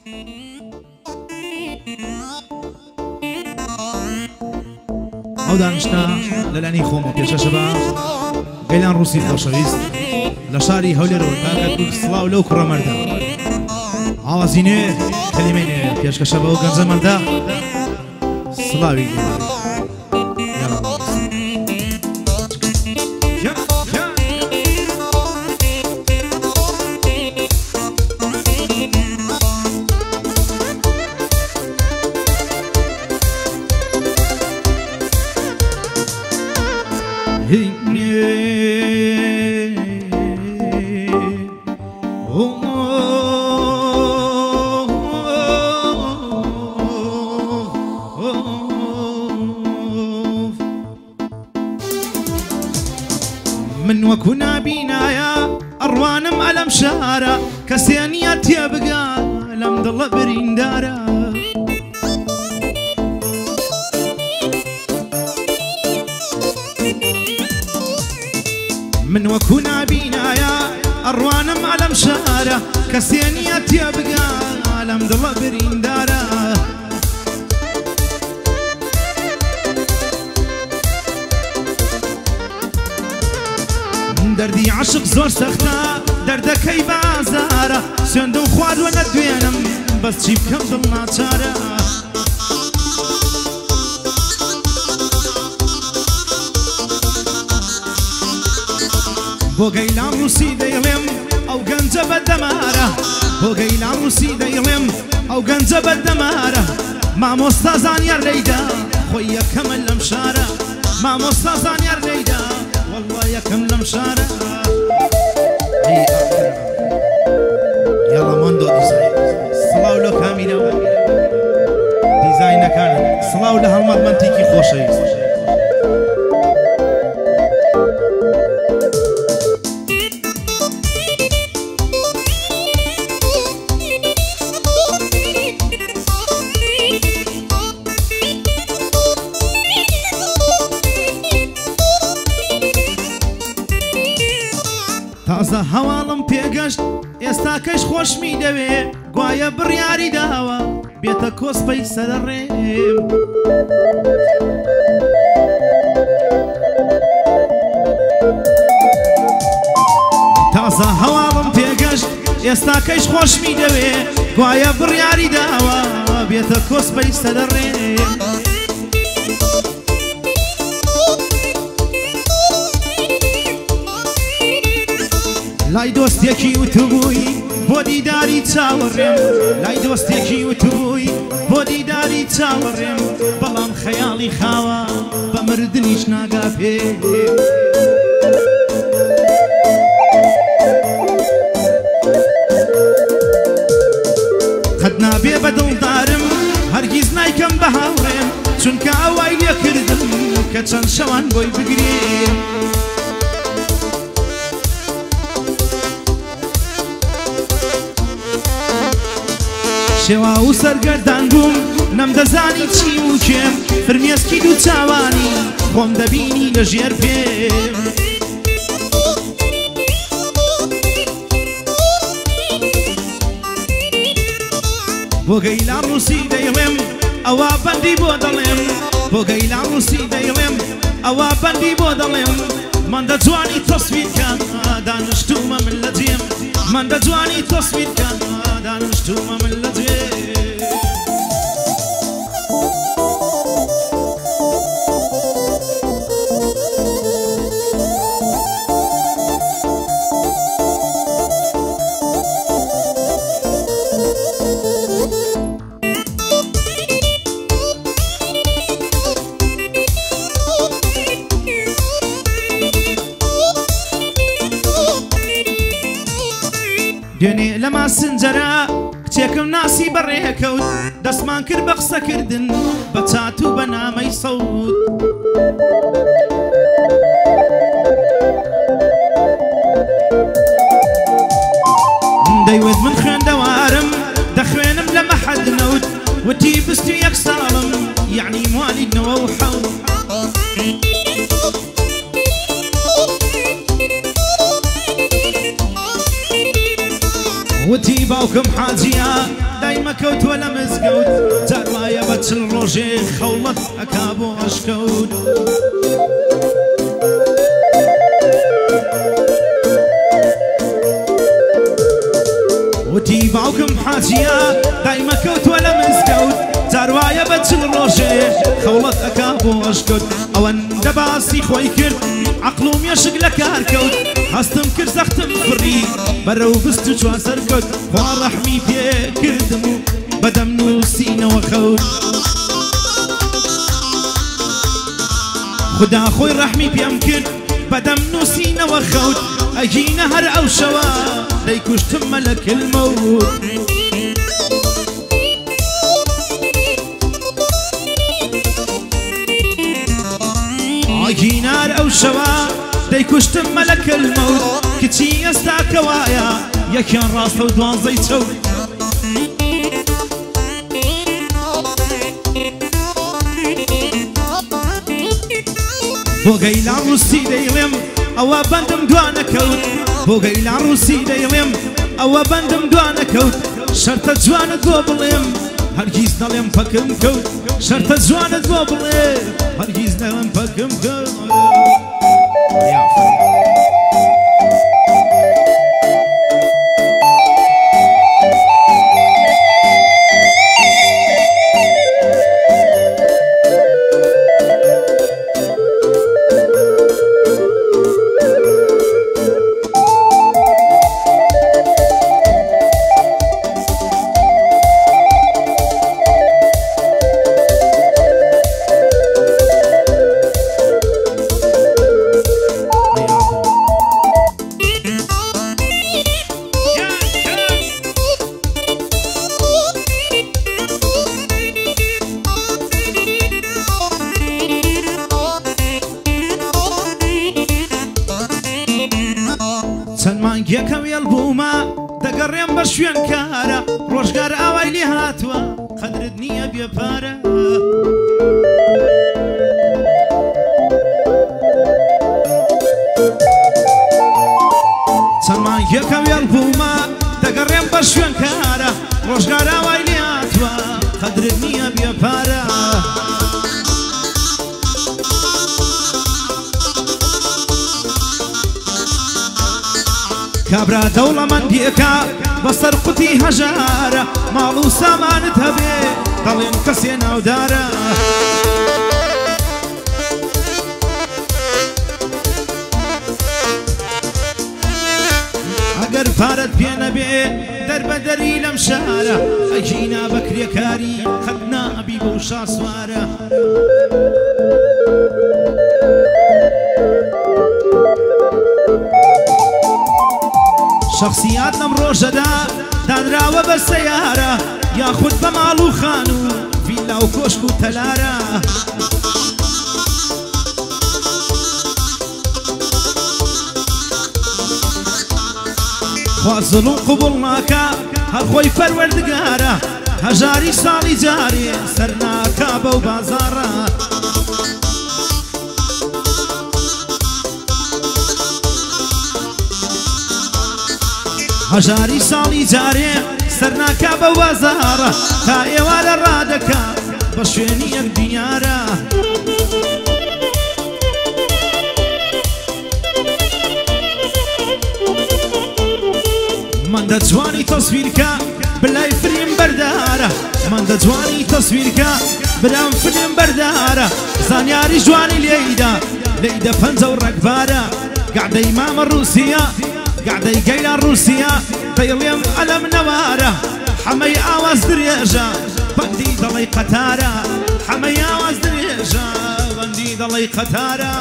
ئەو دانیشتە لەلانی خۆمە پێشە شەبە گەیلان ڕووسی خۆشەویست لە شاری هەولێرەوە کاکە دوور سڵاو لەو کوڕە مەردە ئاوازینێ کەلیمەینێ پێشکەشە بەو گەنجە مەردە سڵاوی من وەکو نابینایە ئەڕوانم ئەلەم شارە کەسێنیە تێبگا لەم دڵە بریندارە من وەکو نابینایە ئەڕوانم ئەلەم شارە کەسێنیە تێبگا لەم دڵە بریندارە دەردی عاشق زۆر سەختە دەردەکەی بازارە سوێندە و خواردوە نەدوێنم بەس چی بکەم دڵ ناچارە بۆ گەیلان ڕووسی دەیڵێم ئەو گەنجە بەدەمارە بۆ گەیلان ڕووسی دەیڵێم ئەو گەنجە بەدەمارە مامۆستا زانیار لەیدا خۆی یەکەمە لەم شارە مامۆستا زانیار لەیدا والله یەکەم لەم شارە یاڵا ماندۆ دیزاین سڵاو لە کامیرەوە دیزاینەکانن سڵاو لە هەڵمەتمەندێکی خۆشەویست تازە هەواڵم پێگەشت ئێستا کەش خۆشمی دەوێ گوایە بڕیاری داوە بێتە کۆسپەی سەرڕێم تازە هەواڵم پێگەشت ئێستا کەش خۆشمی دەوێ گوایە بڕیاری داوە بێتە کۆسپەی سەرڕێم لای دۆستێکی وتبووی بۆ دیداری چاوەڕێم لای دۆستێکی وتبووی بۆ دیداری چاوەڕێم بەڵام خەیاڵی خاوە بە مردنیش ناگا پێ قەت نابێ بە دڵدارم هەرگیز نایکەم بە هاوڕێم چونکە ئەوای لێکردم کە چەند شەوان بۆی بگرێم شێوا و سەرگەردان بووم نەمدەزانی چی و کێم فرمێسکی دوو چاوانی خۆم دەبینی لە ژێر پێم بۆ گەیلان ڕووسی دەیڵێم ئەوە بەندی بۆ دەڵێم بۆ گەیلان ڕووسی دەیڵێم ئەوە بەندی بۆ دەڵێم من دەجوانی تەسویرکە دانیشتومە من لە جێم من دەجوانی تەسویرکە دانیشتومە من لە جێ دوێنێ لەما سنجەرە کچێکم ناسی بەڕێکەوت دەستمان کرد بە قسەکردن بە چات و بە نامەی سەوت دەیوێت من خوێندەوارم دەخوێنم لە مەحەد نەوت وتی بستی یەک ساڵم یعنی موالی نەوە و حەوت وتی باوکم حاجیە دایمە کەوتووە لە مزگەوت جار وایە بە چل ڕۆژێ خەوڵەت ئەکا بۆ ئەشکەوت وتی باوکم حاجیە دایمە کەوتووە لە مزگەوت جار وایە بە چل ڕۆژێ خەوڵەت ئەکا بۆ ئەشکەوت ئەوەندە باسی خۆی کرد عقل و مێشک لە کار کەوت هەستم کرد زەختم فڕی بەرەو بست و چوار سەرکەوت خوا ڕەحمی پێ کردم و بەدەم نووسینەوە خەوت خدا خۆی ڕەحمی پێم کرد بەدەم نووسینەوە خەوت ئەگینە هەر ئەو شەوە دەیکوشتم مەلەکل مەوت ئەگینار ئەو شەوە دەیکوشتم مەلەکل مەوت کچی ئێستا کەوایە یەکیان ڕاستە و دوانزەی چەوت بۆ گەیلان ڕووسی دەیڵێم ئەوە بەندم دوانەکەوت بۆ گەیلان ڕووسی دەیڵێم ئەوە بەندم دوانەکەوت شەرتە جوانت بۆ بڵێم هەرگیز نەڵێم پەکم کەوت شەرتە جوانت بۆ بڵێم هەرگیز نەڵێم پەکم کەوت یەکەم یەڵ بوومە دەگەڕێم بە شوێن کارە ڕۆژگار ئاوای لێ هاتووە قەدرت نییە بێپارە چەندمان یەکەم یەڵ بوومە دەگەڕێم بە شوێن کارە ڕۆژگار ئاوای لێ هاتووە قەدرت نییە بێپارە کابرا دەوڵەمەندیەکە بەسەر قوتی هەژارە ماڵ و سامانت هەبێ دەڵێن کەسێ ناودارە ئەگەر پارەت پێ نەبێ دەربەدەری لەم شارە ئەگینا بەکرێکاری قەت نابی بەو شاسوارە شخصیات لەم ڕۆژەدا دانراوە بە سەیارە یاخود بە ماڵ و خان و ڤیلا و کۆشک و تەلارە خوا زڵ و قوبوڵ ناکا هەر خۆی پەروەردگارە هەژاری ساڵی جارێ سەر ناکا بەو بازاڕە هەژاری ساڵی جارێ سەرناکا بە وازارە تا ئێوارە ڕادەکا بە شوێنی یەک دیارە مەندە جوانی تەسویرکە بلای فریم بەردارە مەندە جوانی تەسویرکە برام فریم بەردارە زانیاری جوانی لێیدا پەنجە و ڕەگبارە گەعدەی مامە ڕووسیە قعدەی گەیلان ڕووسیە دەیڵێم ئەلەم نەوارە حەمەی ئاواز درێژە بەندی دەڵی قەتارە حەمەی ئاواز درێژە بەندی دەڵی قەتارە